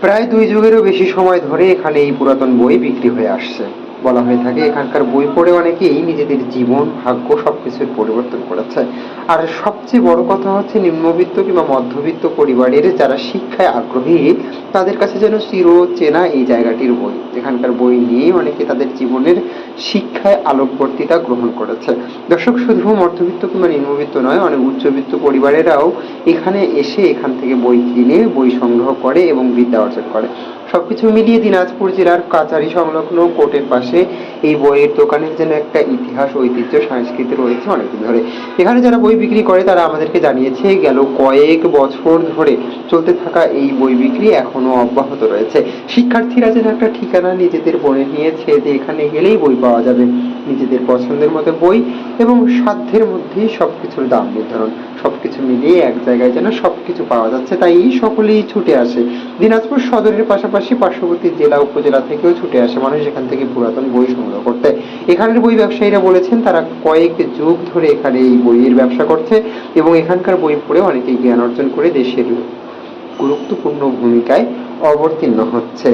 প্রায় ২ যুগেরও বেশি সময় ধরে এখানে এই পুরাতন বই বিক্রি হয়ে আসছে। বলা হয়ে থাকে এখানকার বই পড়ে অনেকেই নিজেদের জীবন, ভাগ্য সবকিছুর পরিবর্তন করেছে। আর সবচেয়ে বড় কথা হচ্ছে নিম্নবিত্ত কিংবা মধ্যবিত্ত পরিবারের যারা শিক্ষায় আগ্রহী, তাদের কাছে যেন চিরচেনা এই জায়গাটির বই। এখানকার বই নিয়ে অনেকে তাদের জীবনের শিক্ষায় আলোকবর্তিতা গ্রহণ করেছে। দর্শক, শুধু মধ্যবিত্ত কিংবা নিম্নবিত্ত নয়, অনেক উচ্চবিত্ত পরিবারেরাও এখানে এসে এখান থেকে বই কিনে বই সংগ্রহ করে এবং বিদ্যা অর্জন করে। সবকিছু মিলিয়ে দিনাজপুর জেলার কাচারি সংলগ্ন কোর্টের পাশে এই বইয়ের দোকানের যেন একটা ইতিহাস, ঐতিহ্য, সংস্কৃতি রয়েছে অনেকদিন ধরে। এখানে যারা বই বিক্রি করে তারা আমাদেরকে জানিয়েছে গেল কয়েক বছর ধরে চলতে থাকা এই বই বিক্রি এখনো অব্যাহত রয়েছে। শিক্ষার্থীরা যেন একটা ঠিকানা নিজেদের বনে নিয়েছে যে এখানে গেলেই বই পাওয়া যাবে, নিজেদের পছন্দের মতো বই এবং সাধ্যের মধ্যেই সবকিছুর দাম নির্ধারণ। সবকিছু মিলিয়ে এক জায়গায় যেন সবকিছু পাওয়া যাচ্ছে, তাই সকলেই ছুটে আসে। দিনাজপুর সদরের পাশাপাশি পার্শ্ববর্তী জেলা, উপজেলা থেকেও ছুটে আসে মানুষ এখান থেকে পুরাতন বই সংগ্রহ করতে। এখানের বই ব্যবসায়ীরা বলেছেন তারা কয়েক যুগ ধরে এখানে এই বইয়ের ব্যবসা করছে এবং এখানকার বই পড়ে অনেকেই জ্ঞান অর্জন করে দেশের গুরুত্বপূর্ণ ভূমিকায় অবতীর্ণ হচ্ছে।